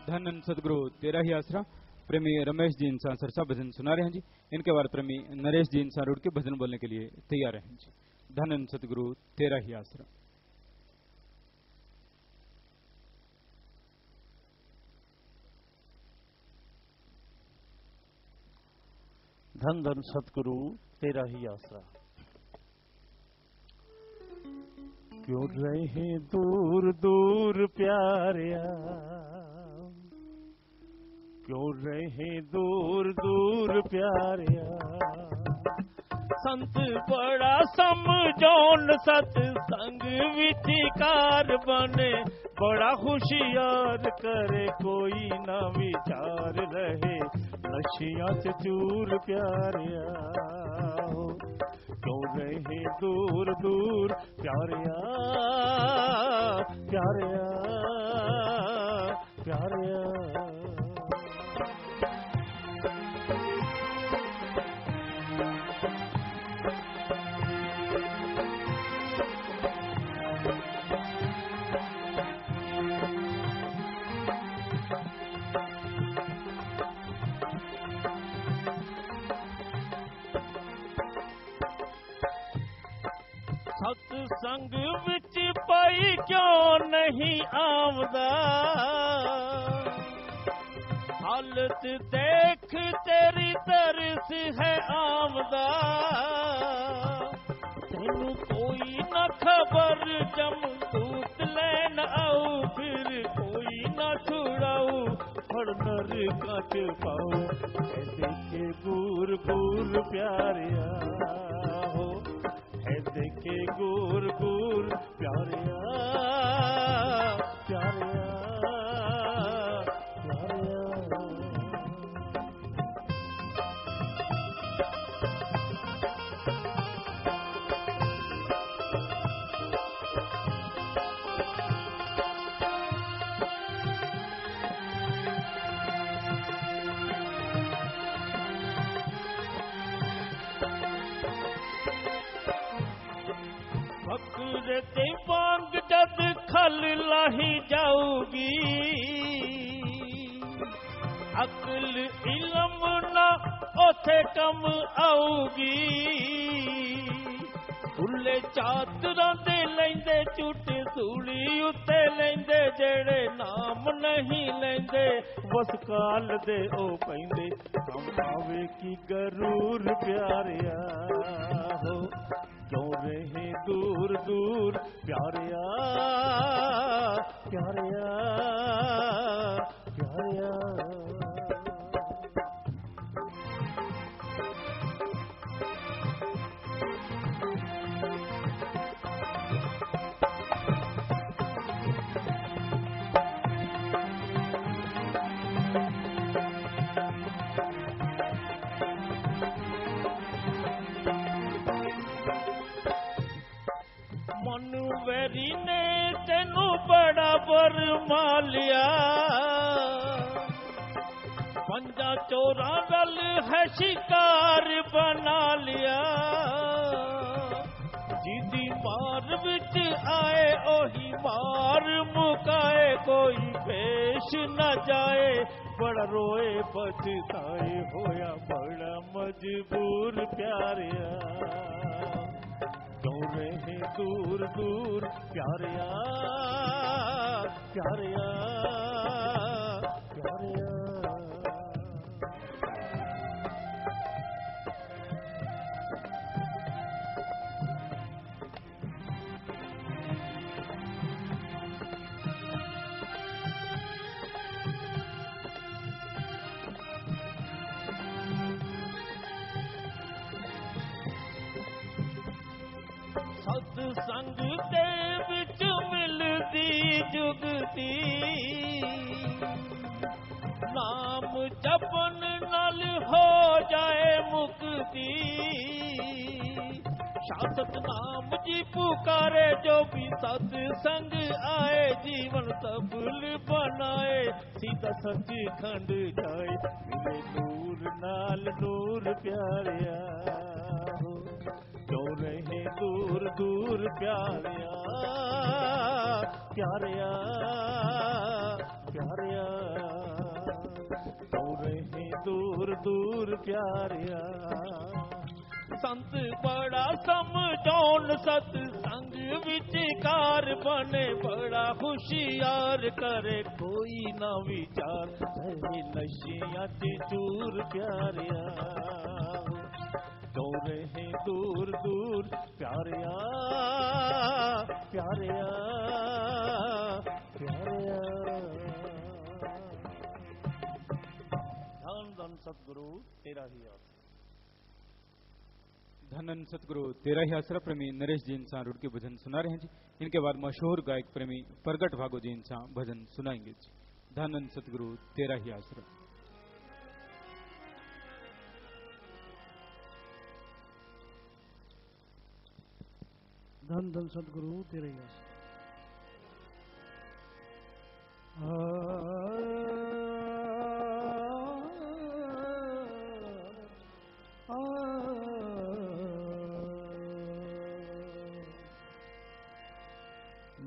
धन सतगुरु तेरा ही आसरा। प्रेमी रमेश जी इंसान सरसा भजन सुना रहे हैं जी। इनके बाद प्रेमी नरेश जी इंसान रुड़ के भजन बोलने के लिए तैयार हैं जी। धन सतगुरु तेरा ही आसरा। धन धन सतगुरु तेरा ही आसरा। क्यों रहे दूर दूर प्यारिया, क्यों रहे दूर दूर प्यारिया। संत बड़ा समझौन सतसंग विचिकार बने, बड़ा होशियार करे कोई ना विचार रहे, नशिया से चूर प्यारिया। क्यों रहे दूर दूर प्यारिया, प्यारिया, प्यारिया। सत्संग विच पाई क्यों नहीं आमदा, हालत देख तेरी तरस है आमदा। तेनू कोई न खबर जमदूत लैन आऊ, फिर कोई न छुड़ाऊ फड़ नरका च पाऊ। देखे गुर गुर प्यारिया हो, देखे गुर गुर प्यारिया, प्यारिया, प्यारिया। ते बांग जद खल लाही जाऊगी, अकल इलम ना ओथे कम आऊगी। खुले चादरां दे लेंदे झूठ सूली उत्ते लेंदे, जेड़े नाम नहीं लेंदे बस काल दे ओ पैंदे। हम आवे की गरूर प्यारिया हो, क्यों रहे दूर दूर प्यारिया, प्यारिया, प्यारिया। वेरी ने तेनू बड़ा बरमा लिया, पंजा चोरा रल है शिकार बना लिया। जिदी मार विच आए ओही मार मुकाए, कोई पेश न जाए बड़ा रोए पछताए। होया बड़ा मजबूर प्यारिया, क्यों रहे दूर दूर प्यारिया, प्यारिया, प्यारिया। सत्संग दे विच मिलदी जुगती, नाम जपन नाल हो जाए मुक्ति। शासत नाम जी पुकारे जो भी सत्संग आए, जीवन सफल बनाए सीधा सच्चिखंड जाए। मिले नूर नाल नूर प्यारिया, क्यों रहे दूर दूर प्यारिया, प्यारिया, प्यारिया। दूर प्यारिया संत बड़ा समझौन सतसंग विचकार बने बड़ा होशियार करे कोई ना विचार है नशिया च चूर प्यारिया क्यों रहे दूर दूर प्यारिया प्यारिया प्यारिया। धन धन सतगुरु तेरा ही आसरा। धन सतगुरु तेरा ही आसरा प्रेमी नरेश जी इंसान रुड़ के भजन सुना रहे हैं जी। इनके बाद मशहूर गायक प्रेमी प्रगट भागो जी इंसान भजन सुनाएंगे जी। धन सतगुरु तेरा ही आसरा। धन धन सतगुरु तेरा ही आसरा।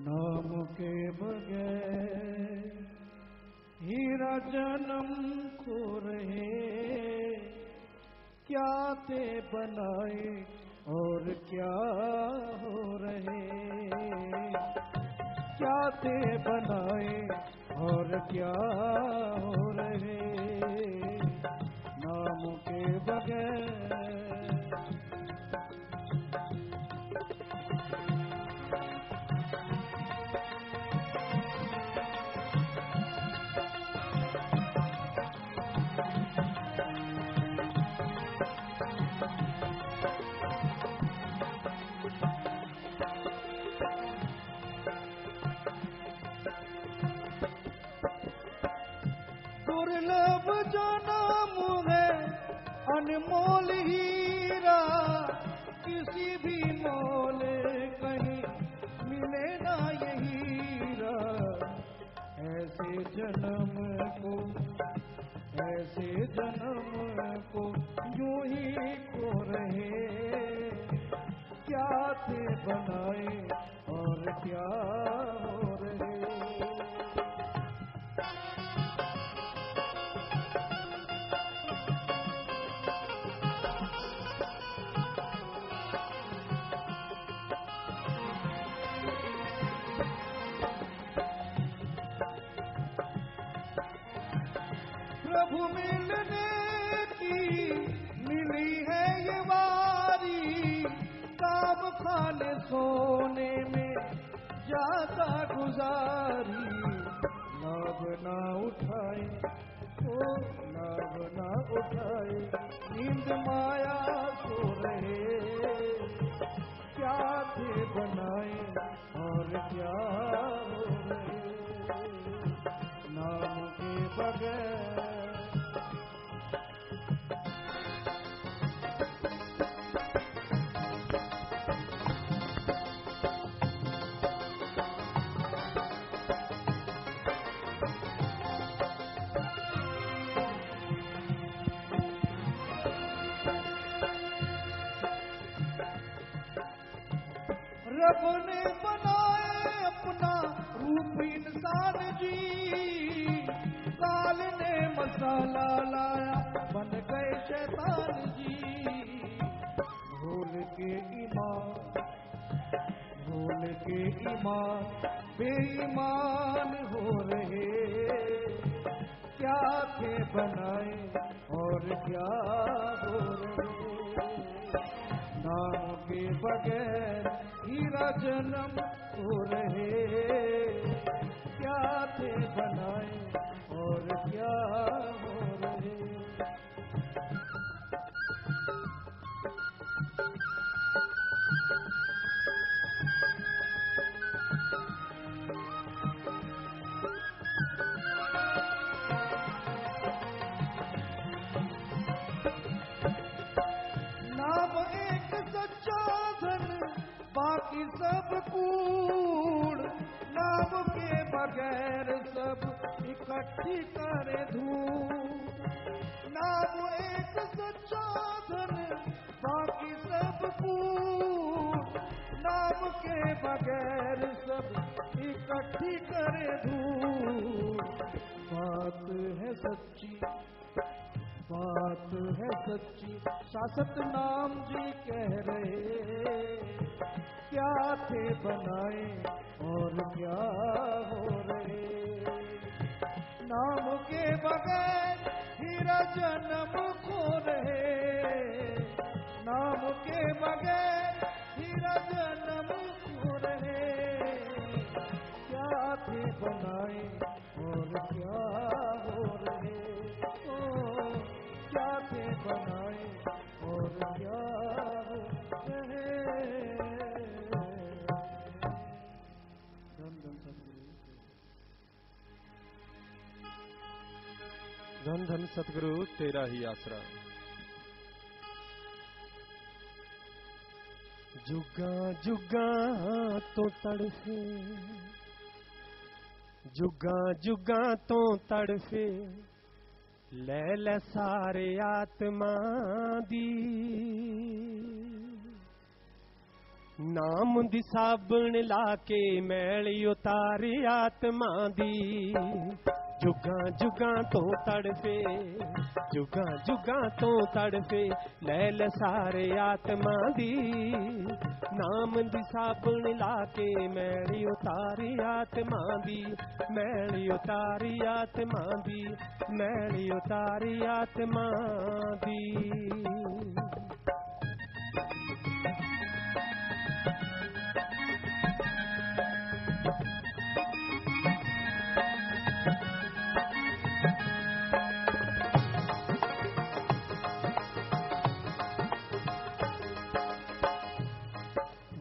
नाम के बगैर हीरा जन्म खो रहे क्या ते बनाए और क्या हो रहे क्या ते बनाए और क्या हो रहे नाम के बगैर। दुर्लभ जो नाम है अनमोल हीरा किसी भी मोल कहीं मिले ना ये हीरा ऐसे जन्म को यूं ही खो रहे क्या थे बनाए और क्या हो रहे। प्रभु मिलने की मिली है ये वारी काम खाने सोने में ज्यादा गुजारी लाभ ना उठाए ओ लाभ ना उठाए नींद माया सो रहे क्या थे बनाए और क्या हो रहे नाम के बगैर। रब ने बनाए अपना रूप इंसान जी काल ने मसाला लाया बन गए शैतान जी भूल के ईमान बेईमान हो रहे क्या थे बनाए और क्या हो रहे नाम के बगैर हीरा जन्म हो रहे क्या थे बनाए और क्या हो रहे। नाम एक सच्चा धन बाकी सब कूड़ नाम के बगैर सब इकट्ठी करे धूल नाम एक सच्चा धन बाकी सब कूड़ नाम के बगैर सब इकट्ठी करे धूल बात है सच्ची बात है सच्ची शासत नाम जी कह रहे, क्या थे बनाए और क्या हो रहे। नाम के बगैर हीरा जन्म खो रहे, नाम के बगैर हीरा जन्म खो रहे। क्या थे बनाए और क्या हो रहे, ओ क्या थे बनाए और क्या हो रहे। धन धन सतगुरु तेरा ही आसरा। जुगा जुगा तो तड़फे, जुगा जुगा तो तड़फे, ले ले सारे आत्मा दी। नाम दी साबण लाके मैली उतारी आत्मा दी। जुगा जुगा तो तड़फे, जुगा जुगा तो तड़फे, ले ले सारे आत्मा दी। नाम दी साबण लाके मैली उतारी आत्मा दी, मैली उतारी आत्मा दी, मैली उतारी आत्मा दी।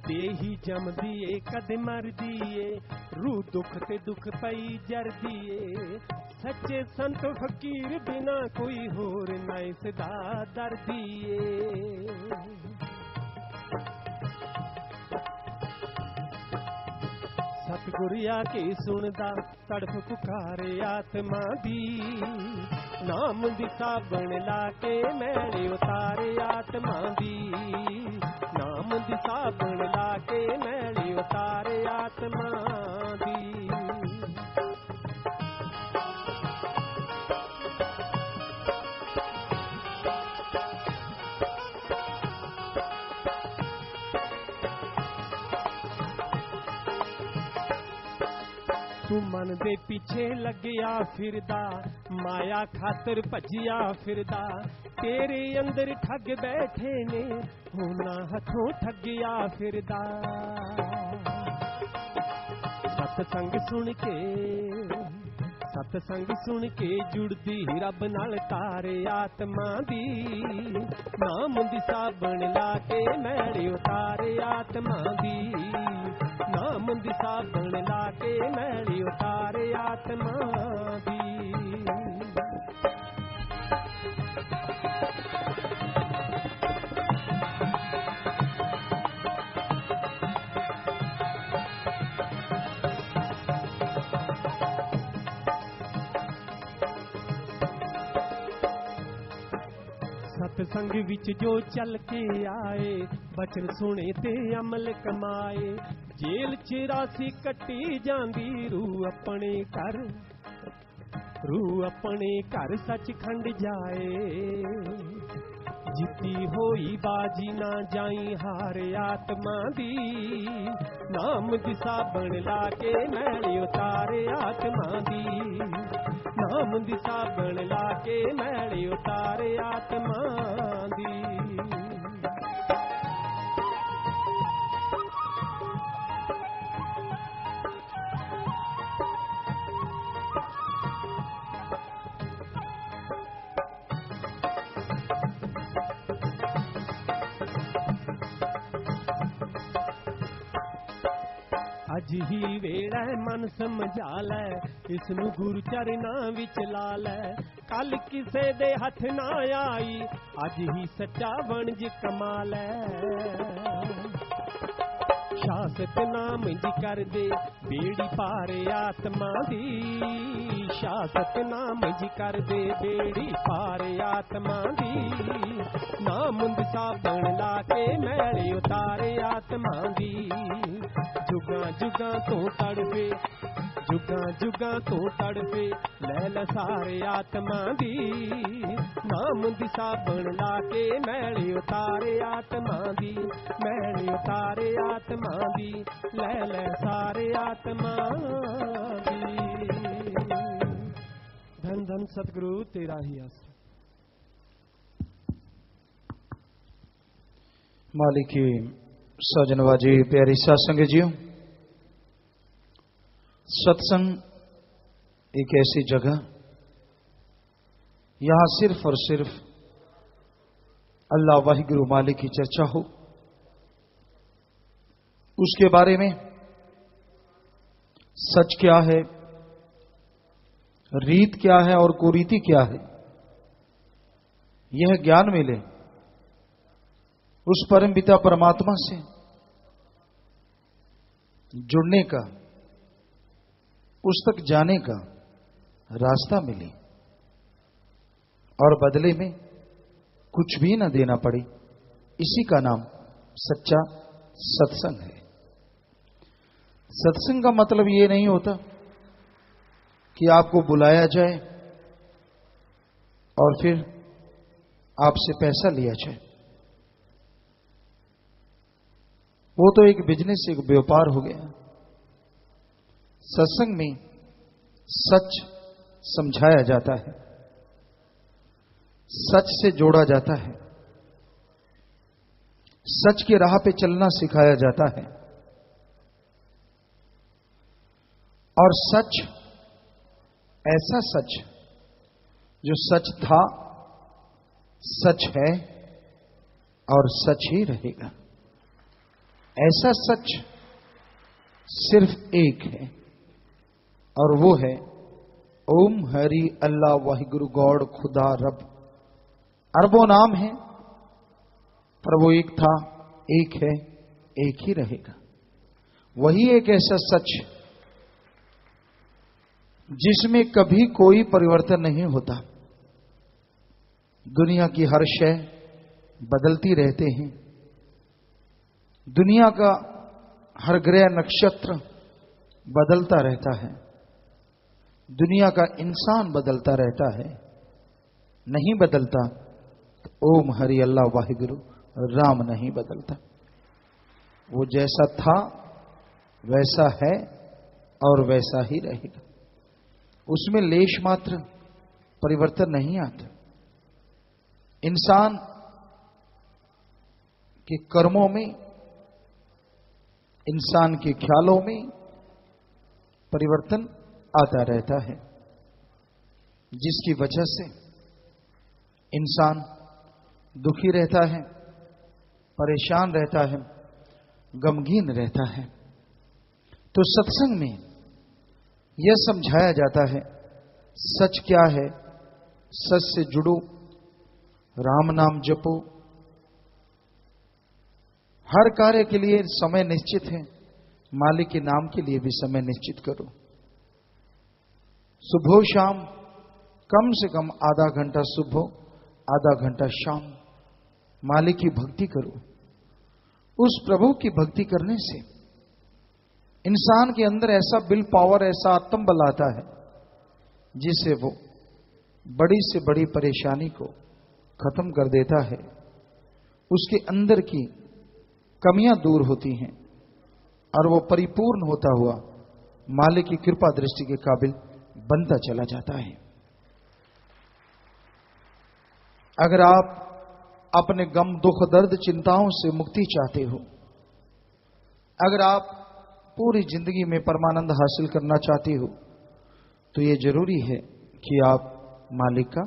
देही जम दिए कद मर दिए, रूह दुख ते दुख पई जर दिए। सच्चे संत फकीर बिना कोई होर नाई सदा दर दिए। सतगुरिया के सुनदा तड़फ पुकारे आत्मा दी। नाम दी साबण लाके मैली उतारे आत्मा दी। नाम दी साबण लाके मैली उतारे आत्मा दी। तू मन दे पीछे लग्या फिरदा, माया खातर भजिया फिरदा। तेरे अंदर ठग बैठे ने, होना हथों ठगिया फिरदा। सतसंग सुन के, सतसंग सुन के जुड़दी रब नाल तारे आत्मा दी। नाम दी साबण लाके मैली उतारे आत्मा दी। नाम दी साबण लाके मैली उतारे आत्मा दी। सतसंग विच जो चल के आए, बचन सुने ते अमल कमाए। जेल 84 कट्टी जांदी रूह अपने घर, रूह अपने घर सचखंड जाए। जिती होई बाजी ना जाई हार आत्मा दी। नाम दी साबण लाके मैली उतारे आत्मा दी। नाम दी साबण लाके मैली उतारे आत्मा दी। अज ही वेड़ा मन समझा लै, इसनू गुरु चरनां विच ला लै। कल किसे दे हथ ना आई, अज ही सच्चा बनज कमा लै। शासत नाम जी कर दे बेड़ी पारे आत्मा दी। आशा सतनाम जी कर दे बेड़ी पार आत्मा दी नाम दिशा बन ला के मैले उतारे आत्मा दी जुगा जुगा तो तड़पे जुगा जुगा तो तड़पे लैल सारे आत्मा दी नाम दिशा बन ला के मैले उतारे आत्मा दी मैले उतारे आत्मा दी लैल सारे आत्मा दी। धन धन सतगुरु तेरा ही आसरा। मालिकी सजनवाजी प्यारी सत्संग जीओ, सत्संग एक ऐसी जगह यहां सिर्फ और सिर्फ अल्लाह वाहिगुरु मालिक की चर्चा हो, उसके बारे में सच क्या है, रीत क्या है और कुरीति क्या है, यह ज्ञान मिले। उस परम पिता परमात्मा से जुड़ने का, उस तक जाने का रास्ता मिले और बदले में कुछ भी न देना पड़े, इसी का नाम सच्चा सत्संग है। सत्संग का मतलब यह नहीं होता कि आपको बुलाया जाए और फिर आपसे पैसा लिया जाए। वो तो एक बिजनेस, एक व्यापार हो गया। सत्संग में सच समझाया जाता है, सच से जोड़ा जाता है, सच की राह पे चलना सिखाया जाता है और सच ऐसा सच जो सच था, सच है और सच ही रहेगा। ऐसा सच सिर्फ एक है और वो है ओम हरि अल्लाह वाहिगुरु गॉड खुदा रब। अरबों नाम है पर वो एक था, एक है, एक ही रहेगा। वही एक ऐसा सच जिसमें कभी कोई परिवर्तन नहीं होता। दुनिया की हर शय बदलती रहते हैं, दुनिया का हर ग्रह नक्षत्र बदलता रहता है, दुनिया का इंसान बदलता रहता है। नहीं बदलता तो ओम हरि अल्लाह वाहिगुरु राम नहीं बदलता। वो जैसा था वैसा है और वैसा ही रहेगा। उसमें लेश मात्र परिवर्तन नहीं आता। इंसान के कर्मों में, इंसान के ख्यालों में परिवर्तन आता रहता है, जिसकी वजह से इंसान दुखी रहता है, परेशान रहता है, गमगीन रहता है। तो सत्संग में यह समझाया जाता है सच क्या है, सच से जुड़ो, राम नाम जपो। हर कार्य के लिए समय निश्चित है, मालिक के नाम के लिए भी समय निश्चित करो। सुबह शाम कम से कम आधा घंटा सुबह, आधा घंटा शाम मालिक की भक्ति करो। उस प्रभु की भक्ति करने से इंसान के अंदर ऐसा विल पावर, ऐसा आत्मबल आता है जिससे वो बड़ी से बड़ी परेशानी को खत्म कर देता है। उसके अंदर की कमियां दूर होती हैं और वो परिपूर्ण होता हुआ मालिक की कृपा दृष्टि के काबिल बनता चला जाता है। अगर आप अपने गम, दुख, दर्द, चिंताओं से मुक्ति चाहते हो, अगर आप पूरी जिंदगी में परमानंद हासिल करना चाहते हो, तो यह जरूरी है कि आप मालिक का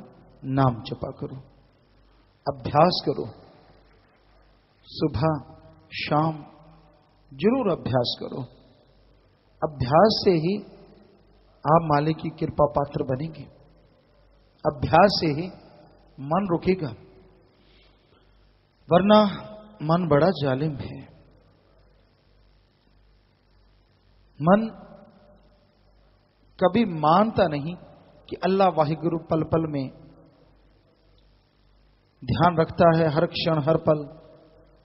नाम जपा करो, अभ्यास करो। सुबह शाम जरूर अभ्यास करो। अभ्यास से ही आप मालिक की कृपा पात्र बनेंगे। अभ्यास से ही मन रुकेगा, वरना मन बड़ा जालिम है। मन कभी मानता नहीं कि अल्लाह वाहिगुरु पल पल में ध्यान रखता है, हर क्षण हर पल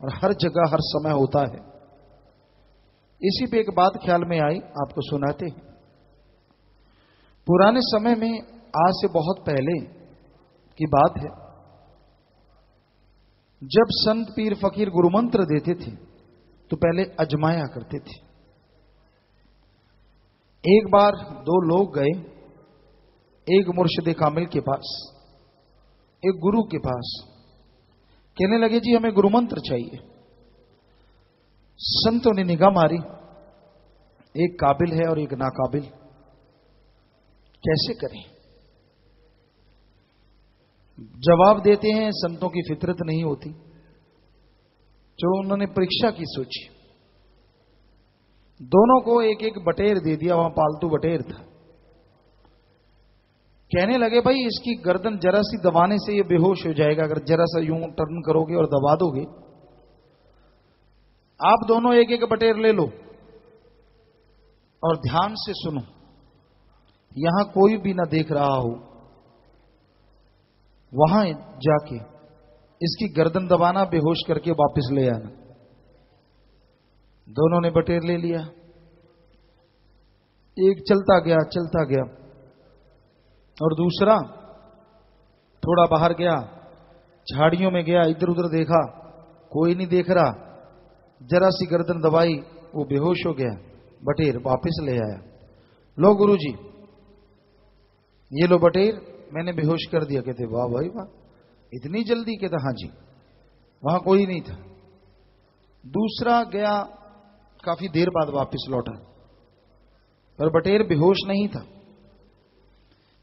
और हर जगह हर समय होता है। इसी पे एक बात ख्याल में आई, आपको सुनाते हैं। पुराने समय में, आज से बहुत पहले की बात है, जब संत पीर फकीर गुरु मंत्र देते थे तो पहले अजमाया करते थे। एक बार दो लोग गए एक मुर्शिद कामिल के पास, एक गुरु के पास, कहने लगे जी हमें गुरु मंत्र चाहिए। संतों ने निगाह मारी, एक काबिल है और एक नाकाबिल, कैसे करें? जवाब देते हैं संतों की फितरत नहीं होती। चलो उन्होंने परीक्षा की सोची, दोनों को एक एक बटेर दे दिया, वहां पालतू बटेर था। कहने लगे भाई इसकी गर्दन जरा सी दबाने से ये बेहोश हो जाएगा, अगर जरा सा यूं टर्न करोगे और दबा दोगे। आप दोनों एक एक बटेर ले लो और ध्यान से सुनो, यहां कोई भी ना देख रहा हो, वहां जाके इसकी गर्दन दबाना, बेहोश करके वापस ले आना। दोनों ने बटेर ले लिया, एक चलता गया और दूसरा थोड़ा बाहर गया, झाड़ियों में गया, इधर उधर देखा, कोई नहीं देख रहा, जरा सी गर्दन दबाई, वो बेहोश हो गया, बटेर वापस ले आया। लो गुरुजी, ये लो बटेर, मैंने बेहोश कर दिया। कहते वाह भाई वाह, इतनी जल्दी? कहता हाँ जी, वहां कोई नहीं था। दूसरा गया, काफी देर बाद वापस लौटा, पर बटेर बेहोश नहीं था।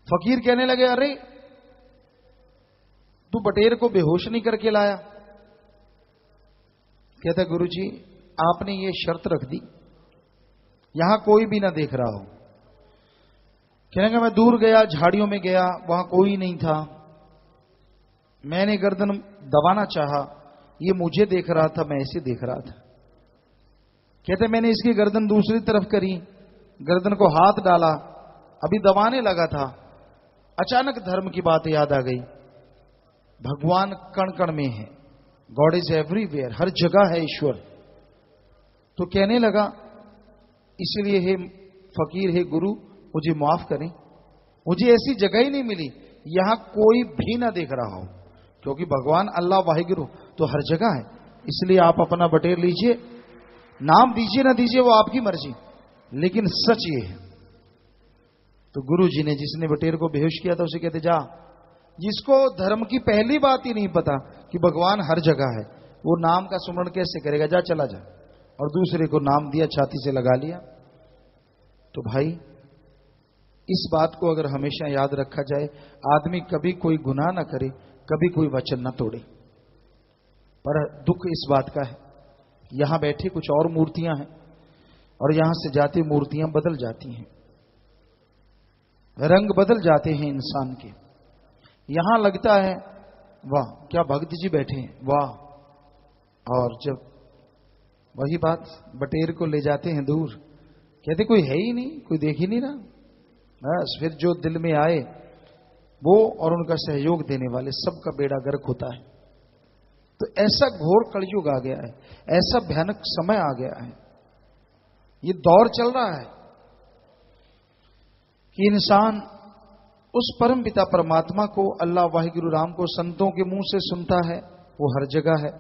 फकीर कहने लगे अरे तू बटेर को बेहोश नहीं करके लाया? कहता गुरुजी आपने ये शर्त रख दी, यहां कोई भी ना देख रहा हो। कहने लगा मैं दूर गया, झाड़ियों में गया, वहां कोई नहीं था, मैंने गर्दन दबाना चाहा, ये मुझे देख रहा था, मैं ऐसे देख रहा था। कहते मैंने इसकी गर्दन दूसरी तरफ करी, गर्दन को हाथ डाला, अभी दबाने लगा था, अचानक धर्म की बात याद आ गई। भगवान कण कण में है, गॉड इज एवरीवेयर, हर जगह है ईश्वर। तो कहने लगा इसलिए हे फकीर, हे गुरु, मुझे माफ करें, मुझे ऐसी जगह ही नहीं मिली यहां कोई भी ना देख रहा हो, क्योंकि भगवान अल्लाह वाहिगुरु तो हर जगह है। इसलिए आप अपना बटेर लीजिए, नाम दीजिए ना दीजिए वो आपकी मर्जी, लेकिन सच ये है। तो गुरु जी ने जिसने बटेर को बेहोश किया था उसे कहते जा, जिसको धर्म की पहली बात ही नहीं पता कि भगवान हर जगह है, वो नाम का सुमरण कैसे करेगा, जा चला जा। और दूसरे को नाम दिया, छाती से लगा लिया। तो भाई इस बात को अगर हमेशा याद रखा जाए, आदमी कभी कोई गुनाह ना करे, कभी कोई वचन ना तोड़े। पर दुख इस बात का है, यहां बैठे कुछ और मूर्तियां हैं और यहां से जाती मूर्तियां बदल जाती हैं, रंग बदल जाते हैं इंसान के। यहां लगता है वाह क्या भक्त जी बैठे हैं, वाह, और जब वही बात बटेर को ले जाते हैं दूर, कहते कोई है ही नहीं, कोई देख ही नहीं रहा। बस फिर जो दिल में आए वो और उनका सहयोग देने वाले सबका बेड़ा गर्क होता है। तो ऐसा घोर कलयुग आ गया है, ऐसा भयानक समय आ गया है, ये दौर चल रहा है कि इंसान उस परम पिता परमात्मा को, अल्लाह वाहिगुरु राम को संतों के मुंह से सुनता है, वो हर जगह है,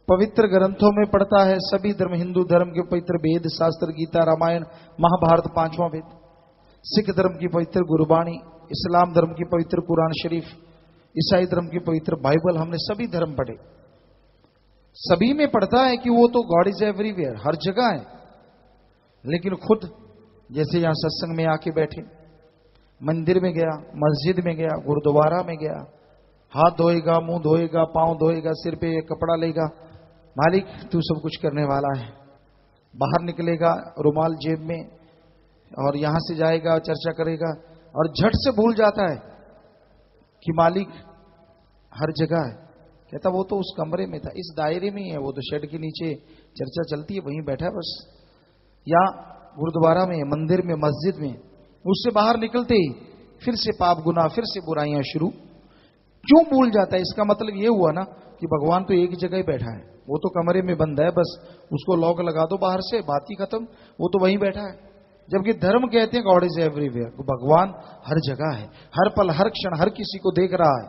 पवित्र ग्रंथों में पढ़ता है। सभी धर्म, हिंदू धर्म के पवित्र वेद शास्त्र, गीता, रामायण, महाभारत, पांचवा वेद, सिख धर्म की पवित्र गुरबाणी, इस्लाम धर्म की पवित्र कुरान शरीफ, ईसाई धर्म की पवित्र बाइबल, हमने सभी धर्म पढ़े। सभी में पढ़ता है कि वो तो गॉड इज एवरीवेयर, हर जगह है। लेकिन खुद जैसे यहां सत्संग में आके बैठे, मंदिर में गया, मस्जिद में गया, गुरुद्वारा में गया, हाथ धोएगा, मुंह धोएगा, पांव धोएगा, सिर पे कपड़ा लेगा, मालिक तू सब कुछ करने वाला है। बाहर निकलेगा रुमाल जेब में और यहां से जाएगा, चर्चा करेगा और झट से भूल जाता है कि मालिक हर जगह है। कहता वो तो उस कमरे में था, इस दायरे में ही है, वो तो शेड के नीचे चर्चा चलती है, वहीं बैठा है बस, या गुरुद्वारा में, मंदिर में, मस्जिद में। उससे बाहर निकलते ही फिर से पाप गुनाह, फिर से बुराइयां शुरू। क्यों भूल जाता है? इसका मतलब यह हुआ ना कि भगवान तो एक ही जगह ही बैठा है, वो तो कमरे में बंद है, बस उसको लॉक लगा दो बाहर से, बात ही खत्म, वो तो वहीं बैठा है। जबकि धर्म कहते हैं गॉड इज एवरीवेयर, भगवान हर जगह है, हर पल हर क्षण हर किसी को देख रहा है।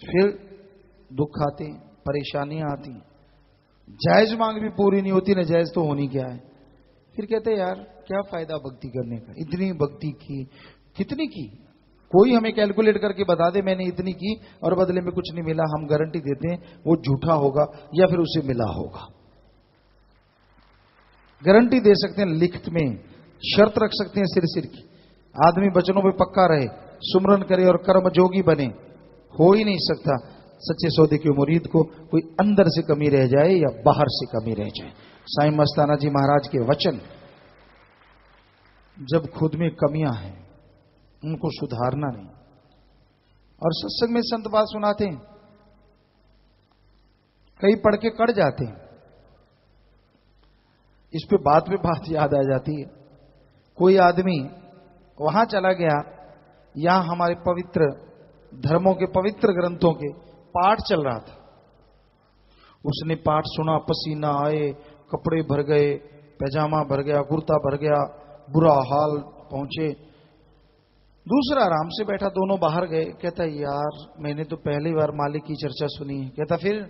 फिर दुख आते, परेशानियां आती, जायज मांग भी पूरी नहीं होती, न जायज तो होनी क्या है। फिर कहते हैं यार क्या फायदा भक्ति करने का, इतनी भक्ति की, कितनी की, कोई हमें कैलकुलेट करके बता दे मैंने इतनी की और बदले में कुछ नहीं मिला, हम गारंटी देते हैं वो झूठा होगा या फिर उसे मिला होगा। गारंटी दे सकते हैं, लिखित में शर्त रख सकते हैं सिर की। आदमी वचनों पे पक्का रहे, सुमरन करे और कर्म जोगी बने, हो ही नहीं सकता सच्चे सौदे के मुरीद को कोई अंदर से कमी रह जाए या बाहर से कमी रह जाए। साईं मस्ताना जी महाराज के वचन, जब खुद में कमियां हैं उनको सुधारना नहीं। और सत्संग में संत बात सुनाते हैं, कई पढ़ के कड़ जाते हैं, इस पे बात याद आ जाती है। कोई आदमी वहां चला गया, यहां हमारे पवित्र धर्मों के पवित्र ग्रंथों के पाठ चल रहा था, उसने पाठ सुना, पसीना आए, कपड़े भर गए, पैजामा भर गया, कुर्ता भर गया, बुरा हाल पहुंचे। दूसरा आराम से बैठा, दोनों बाहर गए। कहता यार मैंने तो पहली बार मालिक की चर्चा सुनी है। कहता फिर?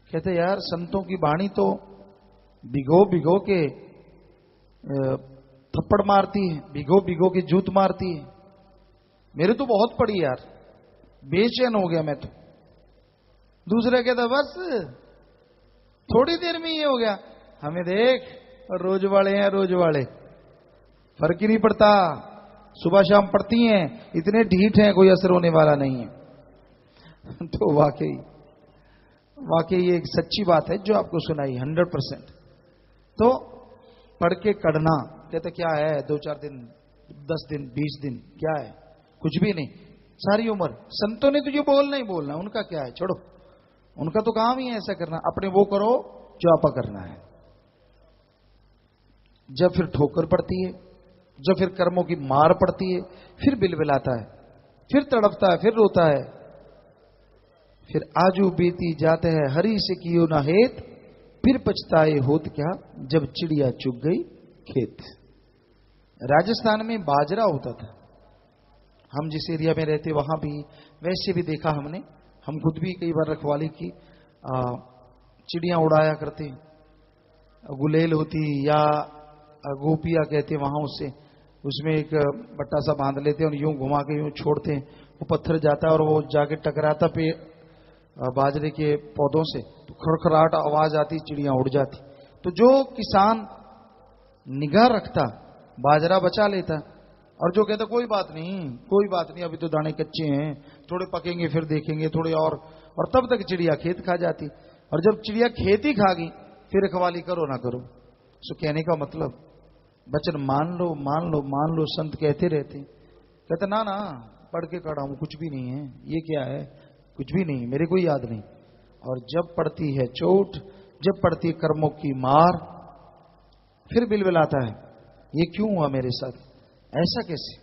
कहते यार संतों की वाणी तो भिगो भिगो के थप्पड़ मारती है, भिगो भिगो के जूत मारती है। मेरे तो बहुत पड़ी यार, बेचैन हो गया मैं तो। दूसरा कहता बस थोड़ी देर में ये हो गया, हमें देख रोज वाले हैं, रोज वाले, फर्क ही नहीं पड़ता, सुबह शाम पड़ती हैं, इतने ढीठ हैं, कोई असर होने वाला नहीं है। तो वाकई ये एक सच्ची बात है जो आपको सुनाई 100%। तो पढ़ के कढ़ना, कहते क्या है 2-4 दिन, 10 दिन, 20 दिन, क्या है, कुछ भी नहीं, सारी उम्र। संतों ने तुझे बोलना ही बोलना, उनका क्या है, छोड़ो, उनका तो काम ही है ऐसा करना, अपने वो करो जो आपा करना है। जब फिर ठोकर पड़ती है, जब फिर कर्मों की मार पड़ती है, फिर बिलबिलाता है, फिर तड़पता है, फिर रोता है, फिर आजू बीती जाते हैं हरी से कियो ना हेत, फिर पछताए होत क्या जब चिड़िया चुग गई खेत। राजस्थान में बाजरा होता था, हम जिस एरिया में रहते वहां भी वैसे भी देखा हमने, हम खुद भी कई बार रखवाली की, चिड़ियां उड़ाया करते, गुलेल होती या गोपिया कहते वहां, उसमें एक बट्टा सा बांध लेते और यूं घुमा के यूं छोड़ते, वो पत्थर जाता है और वो जाके टकराता पे बाजरे के पौधों से, तो खड़खड़ाहट आवाज आती, चिड़ियां उड़ जाती। तो जो किसान निगाह रखता बाजरा बचा लेता, और जो कहता कोई बात नहीं अभी तो दाने कच्चे हैं, थोड़े पकेंगे फिर देखेंगे थोड़े और तब तक चिड़िया खेत खा जाती। और जब चिड़िया खेती खा गई फिर रखवाली करो ना करो। सो कहने का मतलब वचन मान लो मान लो मान लो, संत कहते रहते। कहते ना ना पढ़ के कड़ा हूं, कुछ भी नहीं है, ये क्या है, कुछ भी नहीं, मेरे को याद नहीं। और जब पड़ती है चोट, जब पड़ती है कर्मों की मार, फिर बिलबिलाता है ये क्यों हुआ मेरे साथ, ऐसा कैसे,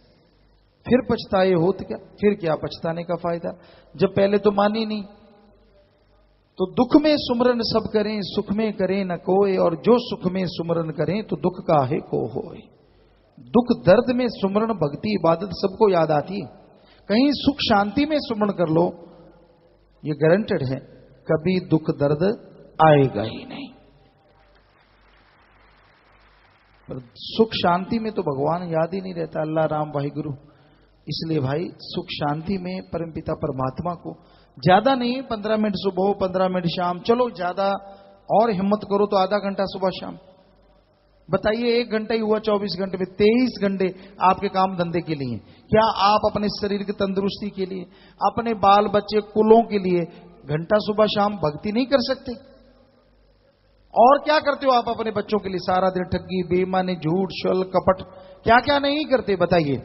फिर पछताए होत क्या, फिर क्या पछताने का फायदा, जब पहले तो मानी नहीं। तो दुख में सुमरन सब करें, सुख में करें न कोई, और जो सुख में सुमरन करें तो दुख काहे को होए। दुख दर्द में सुमरन भक्ति इबादत सबको याद आती है, कहीं सुख शांति में सुमरन कर लो, ये गारंटेड है कभी दुख दर्द आएगा ही नहीं। पर सुख शांति में तो भगवान याद ही नहीं रहता, अल्लाह राम वाहिगुरु। इसलिए भाई सुख शांति में परमपिता परमात्मा को ज्यादा नहीं, 15 मिनट सुबह 15 मिनट शाम, चलो ज्यादा और हिम्मत करो तो आधा घंटा सुबह शाम। बताइए 1 घंटा ही हुआ 24 घंटे में, 23 घंटे आपके काम धंधे के लिए। क्या आप अपने शरीर की तंदुरुस्ती के लिए, अपने बाल बच्चे कुलों के लिए घंटा सुबह शाम भक्ति नहीं कर सकते? और क्या करते हो आप अपने बच्चों के लिए सारा दिन? ठगी, बेईमानी, झूठ, छल, कपट, क्या क्या नहीं करते बताइए।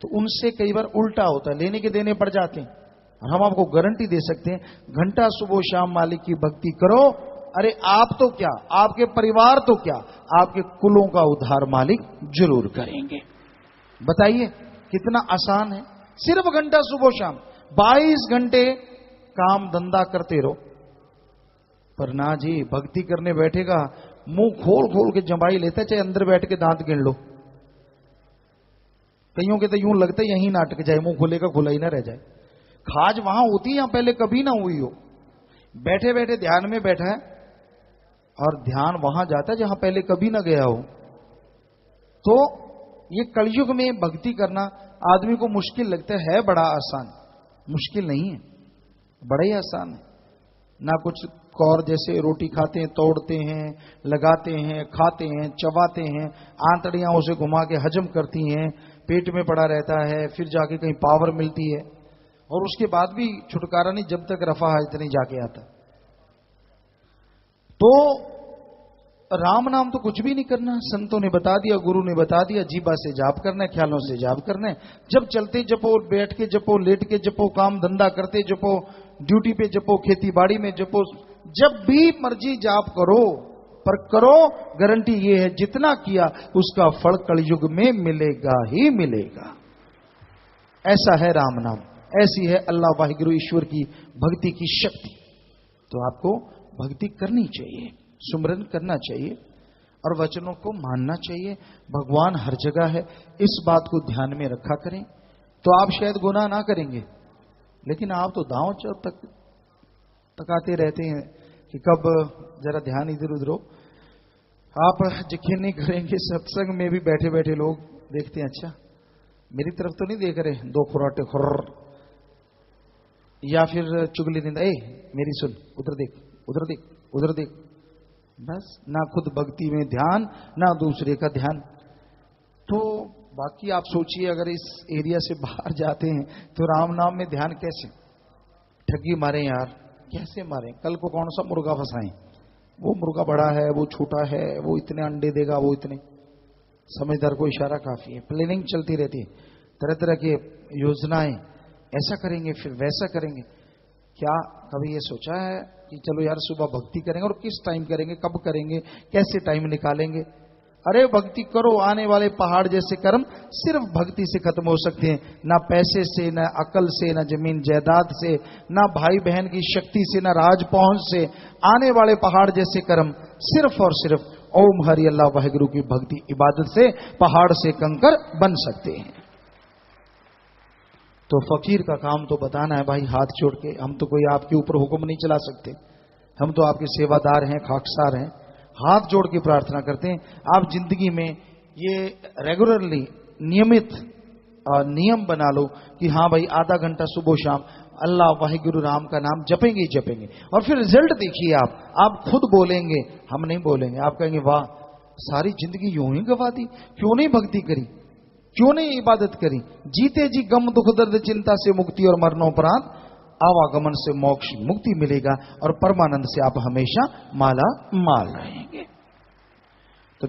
तो उनसे कई बार उल्टा होता है, लेने के देने पड़ जाते हैं। हम आपको गारंटी दे सकते हैं, घंटा सुबह शाम मालिक की भक्ति करो, अरे आप तो क्या, आपके परिवार तो क्या, आपके कुलों का उद्धार मालिक जरूर करेंगे। बताइए कितना आसान है। सिर्फ घंटा सुबह शाम 22 घंटे काम धंधा करते रहो। पर ना जी, भक्ति करने बैठेगा मुंह खोल खोल के जमाई लेता है, चाहे अंदर बैठ के दांत गिन लो। कईयों के तो यूं लगता है यहीं नाटक जाए, मुंह खुलेगा खुला ही ना रह जाए। खाज वहां होती है, यहां पहले कभी ना हुई हो। बैठे बैठे ध्यान में बैठा है और ध्यान वहां जाता है जहां पहले कभी ना गया हो। तो ये कलयुग में भक्ति करना आदमी को मुश्किल लगता है बड़ा आसान, मुश्किल नहीं है, बड़ा ही आसान है। ना कुछ कौर जैसे रोटी खाते हैं, तोड़ते हैं, लगाते हैं, खाते हैं, चबाते हैं, आंतड़ियां उसे घुमा के हजम करती हैं, पेट में पड़ा रहता है, फिर जाके कहीं पावर मिलती है और उसके बाद भी छुटकारा नहीं जब तक रफा हाजत नहीं जाके आता। तो राम नाम तो कुछ भी नहीं करना, संतों ने बता दिया, गुरु ने बता दिया, जीभा से जाप करना है, ख्यालों से जाप करना है। जब चलते जपो, बैठ के जपो, लेट के जपो, काम धंधा करते जपो, ड्यूटी पे जपो, खेती बाड़ी में जपो, जब भी मर्जी जाप करो, पर करो गारंटी ये है जितना किया उसका फल कलयुग में मिलेगा ही मिलेगा। ऐसा है राम नाम, ऐसी है अल्लाह वाहिगुरु ईश्वर की भक्ति की शक्ति। तो आपको भक्ति करनी चाहिए, सुमरन करना चाहिए और वचनों को मानना चाहिए। भगवान हर जगह है, इस बात को ध्यान में रखा करें। तो आप शायद गुनाह ना करेंगे, लेकिन आप तो दांव चौक तक तकाते रहते हैं कि कब जरा ध्यान इधर उधर हो। आप यकीन नहीं करेंगे, सत्संग में भी बैठे बैठे लोग देखते हैं, अच्छा मेरी तरफ तो नहीं देख रहे, दो खुराटे खुर, या फिर चुगली निंदा, ए मेरी सुन, उधर देख, उधर देख, उधर देख। बस ना खुद भक्ति में ध्यान, ना दूसरे का ध्यान। तो बाकी आप सोचिए, अगर इस एरिया से बाहर जाते हैं तो राम नाम में ध्यान कैसे? ठगी मारे यार, कैसे मारे? कल को कौन सा मुर्गा फंसाएं, वो मुर्गा बड़ा है, वो छोटा है, वो इतने अंडे देगा, वो इतने। समझदार को इशारा काफी है। प्लानिंग चलती रहती है, तरह तरह की योजनाएं, ऐसा करेंगे फिर वैसा करेंगे। क्या कभी ये सोचा है कि चलो यार सुबह भक्ति करेंगे, और किस टाइम करेंगे, कब करेंगे, कैसे टाइम निकालेंगे? अरे भक्ति करो, आने वाले पहाड़ जैसे कर्म सिर्फ भक्ति से खत्म हो सकते हैं। ना पैसे से, ना अकल से, ना जमीन जायदाद से, ना भाई बहन की शक्ति से, ना राज पहुंच से। आने वाले पहाड़ जैसे कर्म सिर्फ और सिर्फ ओम हरि अल्लाह वाहिगुरु की भक्ति इबादत से पहाड़ से कंकर बन सकते हैं। तो फकीर का काम तो बताना है भाई, हाथ जोड़ के। हम तो कोई आपके ऊपर हुक्म नहीं चला सकते, हम तो आपके सेवादार हैं, खाकसार हैं। हाथ जोड़ के प्रार्थना करते हैं आप जिंदगी में ये रेगुलरली नियमित नियम बना लो कि हाँ भाई आधा घंटा सुबह शाम अल्लाह वाहिगुरु राम का नाम जपेंगे ही जपेंगे। और फिर रिजल्ट देखिए, आप खुद बोलेंगे, हम नहीं बोलेंगे। आप कहेंगे वाह सारी जिंदगी यूं ही गवा दी, क्यों नहीं भक्ति करी, क्यों नहीं इबादत करी। जीते जी गम दुख दर्द चिंता से मुक्ति और मरणोपरांत आवागमन से मोक्ष मुक्ति मिलेगा और परमानंद से आप हमेशा माला माल रहेंगे। तो